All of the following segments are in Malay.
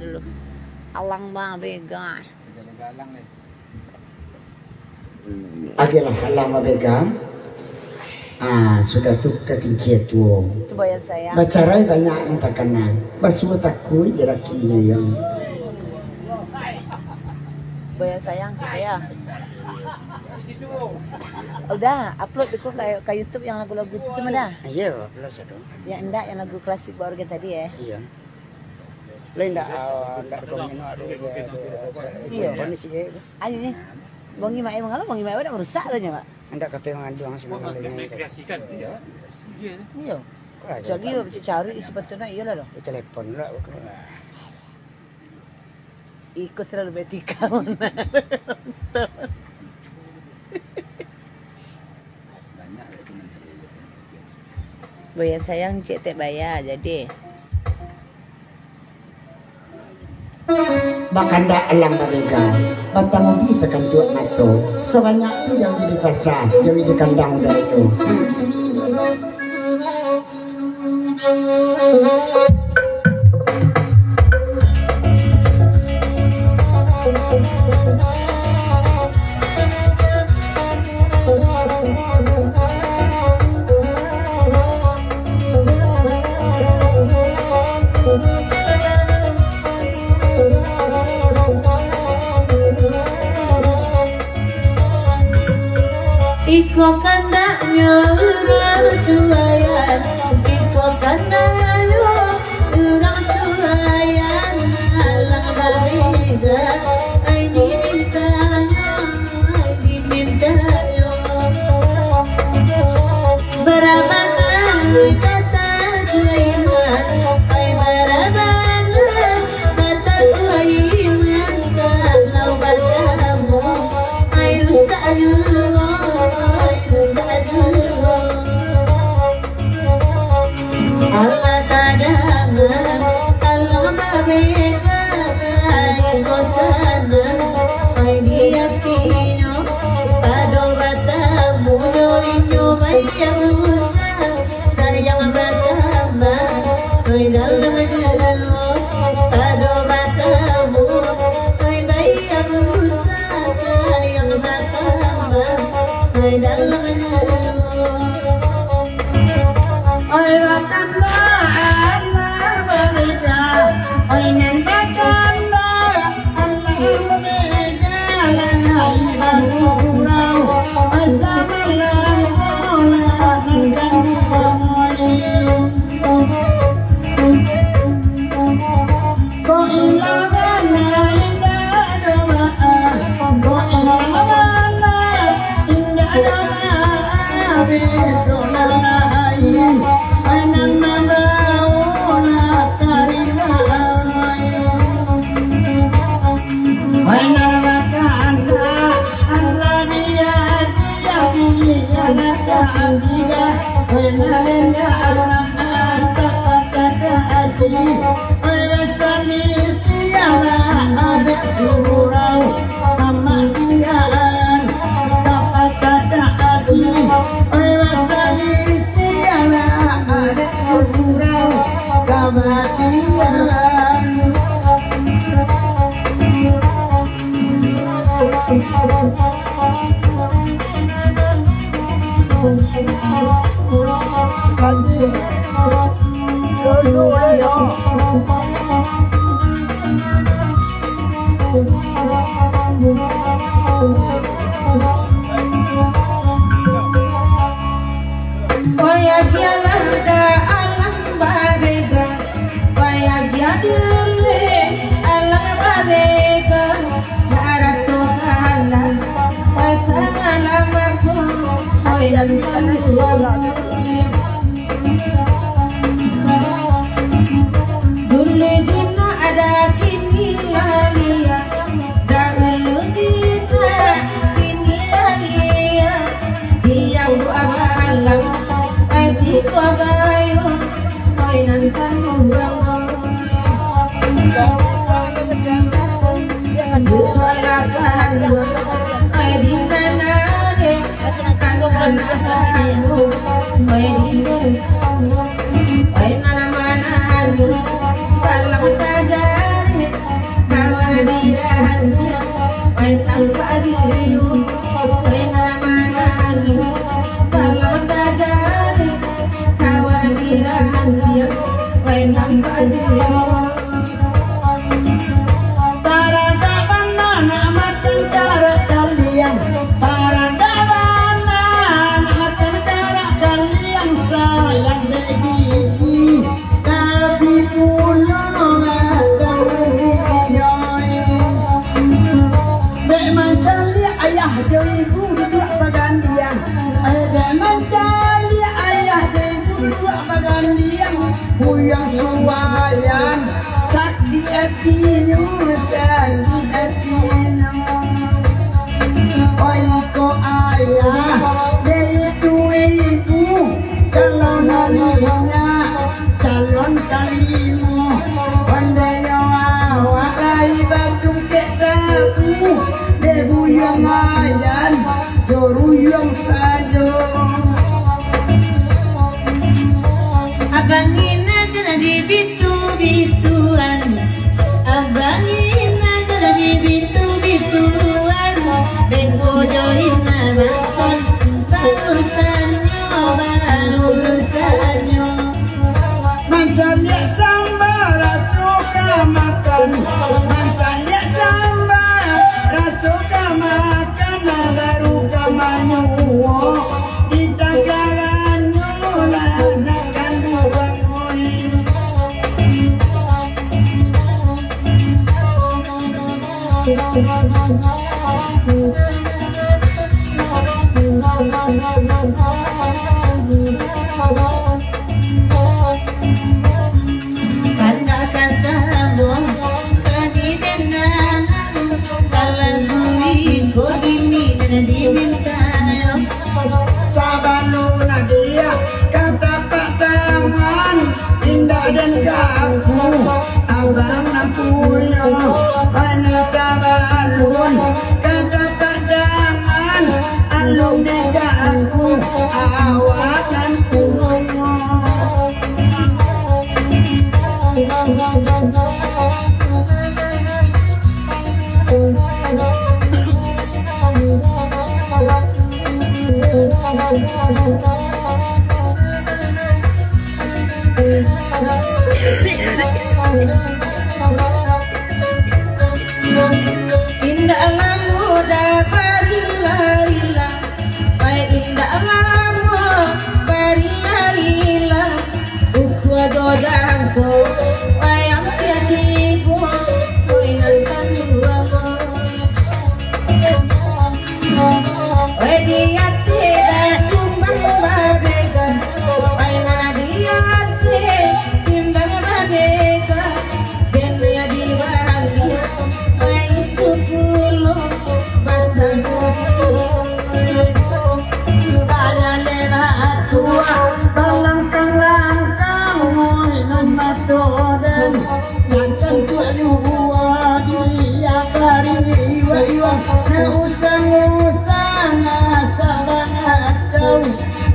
dulu. Alang bang bega. Adalah alang bega. Sudah tuh kekincet tuh. Itu bayar saya. Bacarai banyak yang tak kenal. Basuh takut jerakinya yang. Bayar sayang saya. Udah upload itu ke YouTube yang lagu-lagu itu cuma dah. Iya, upload dong. Yang enggak yang lagu klasik baru tadi ya. Iya. Lain enggak komen Iya, kondisi ya. Ayo nih. Bongi mae mengalo bongi mae udah merusak aja, Pak. Enggak kepengen doang sih lainnya. Kreasikan. Iya. Iya. Jadi cari sebetulnya iya lah. Telepon lah. Ikut terlalu betika. Bayar sayang cek tek bayar jadi. Bakanda alam mereka batang mobil tekan tuak mato sebanyak tu yang di pasar yang di kandang dah itu. Iko kandanya urang suayan, iko kandanya urang suayan, alang bariza, ay dimintayo, barabangan kata kuiman, ay barabangan kata kuiman, kalau bertemu ay rusak juga. Allah tadangan, Allah mabeka, ay kosana, ay diakino, pado batamu, doinyo bayang usah, sayang bertambah, ay dalam dulu,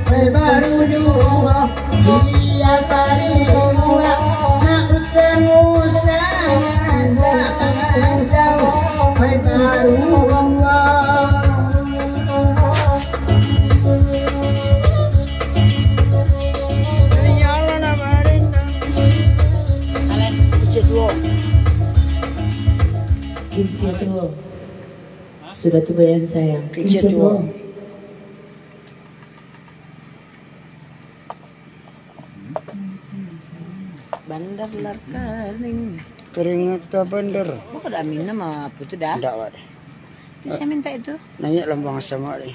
baru dua dia pariwa nak ketemu sama jauh baru dua Kincir tuh. Sudah tuh bayan sayang. Kincir tuh. Bandar lar kering. Keringat ke bandar. Kok ada Amina mah apa itu dah? Enggak, Wak. Itu saya minta itu. Nanya lambang sama ni.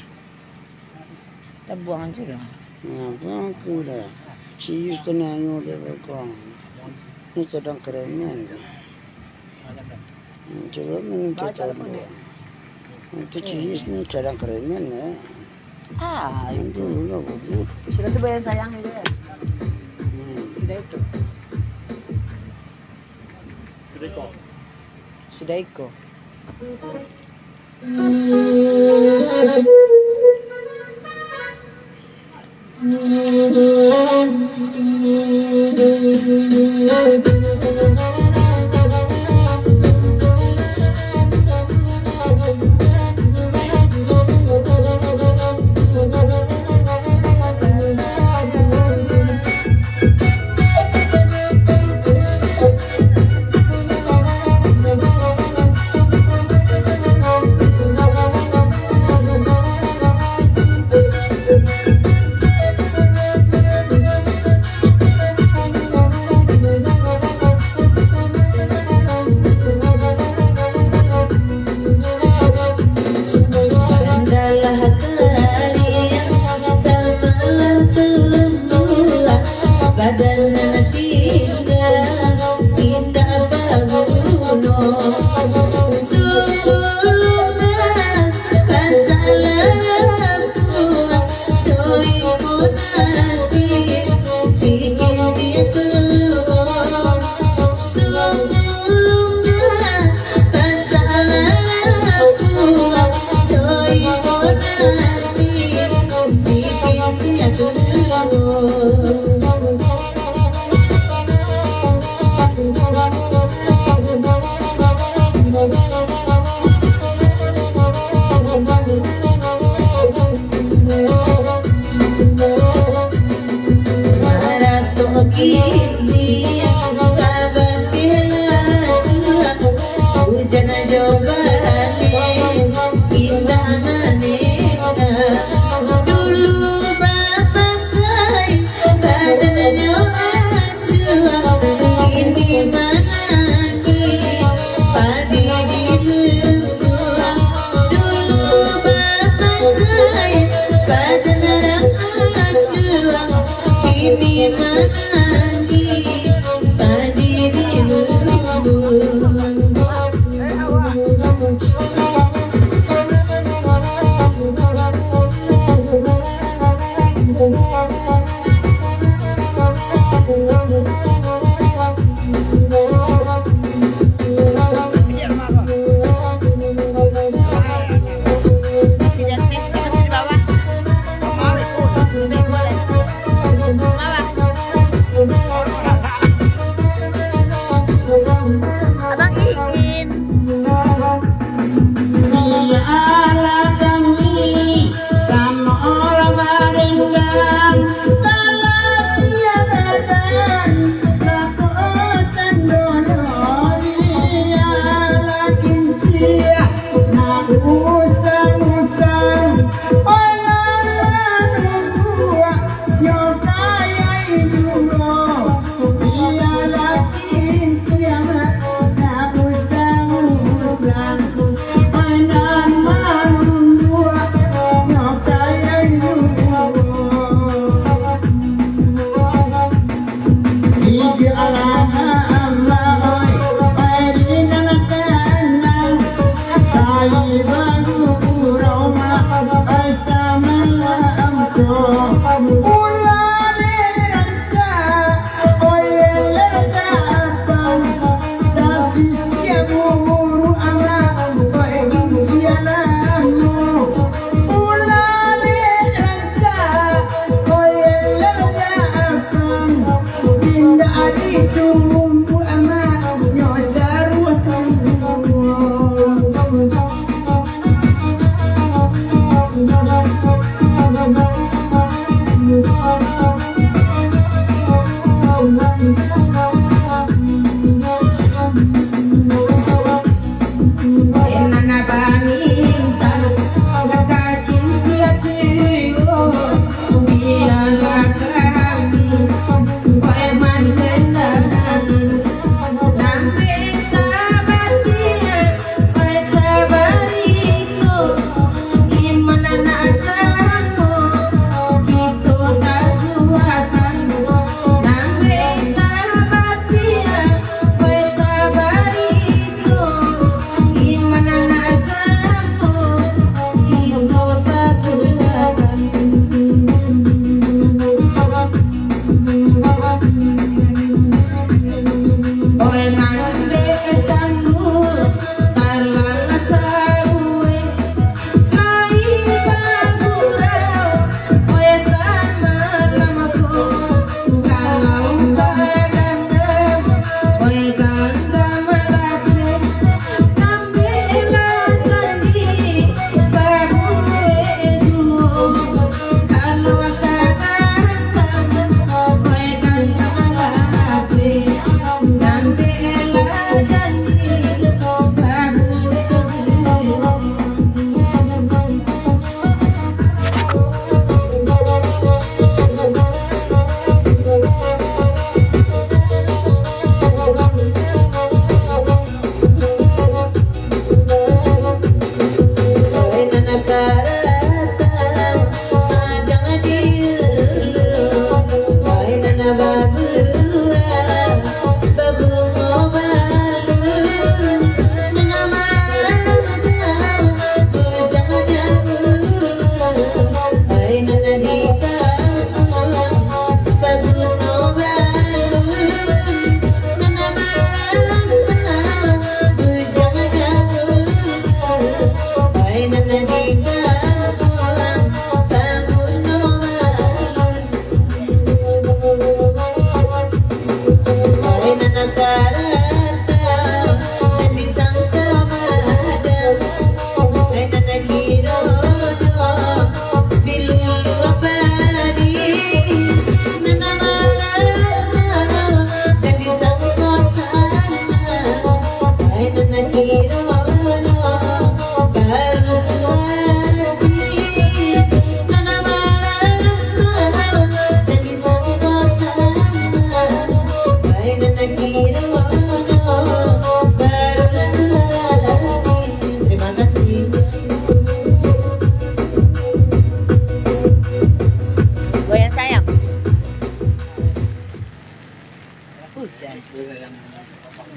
Kita buang aja lah. Ngapa aku dah? Si Yus tenang dia berkong. Ini sedang kerengan. Coba minta coba. Itu si Yus ni sedang kerengan ya. Ah, Itu lah bu. sudah tuh bayan sayang itu ya. Sudah itu. Sudah iko.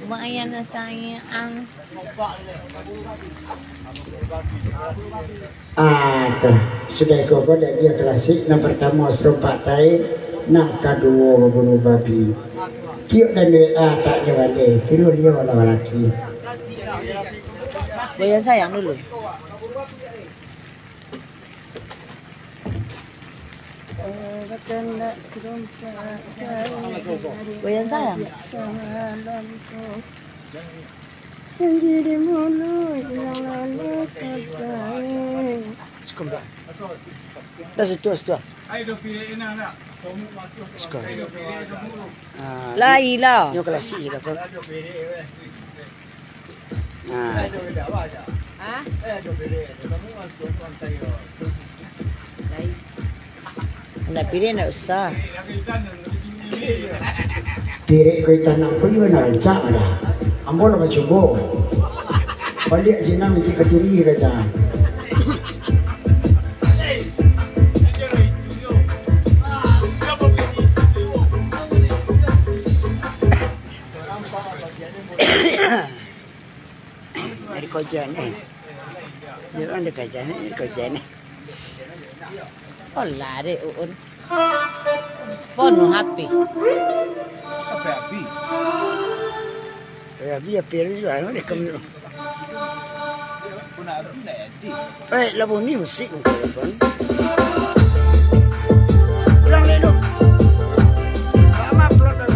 Lumayan na sayang. Sudah kau dah dia klasik. Yang pertama serempak tai, nak kedua bunuh babi. Kiok dan dia tak nyawale. Kira dia orang lelaki. Goyang sayang dulu. Goyang sayang. Sekolah. Dah situ. Sekolah. Lai lah. Yang klasik je dapat. Nak pilih nak usah. Pirik kau tanam pun dia nak rancak dah. Ambo nak cuba. Balik sini mesti kecuri kerja. Dari kerja ni. Dia orang kerja ni. Oh lah deh Uun. Pon happy. Sampai happy. Ya biar pergi juga ni kamu. Pun happy nak edit. Lagu ni musik kan. Ulang ni dong. Lama upload dah.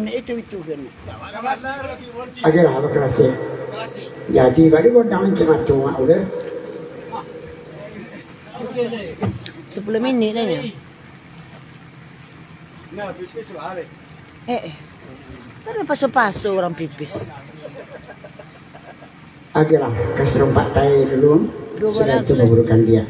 itu kan. Akhirnya apa kelasnya? Jadi baru gondang cuma cuma udah. 10 minit dah ya. Kan paso-paso orang pipis. Akhirnya ke serempak tai dulu. Sudah itu memburukan dia.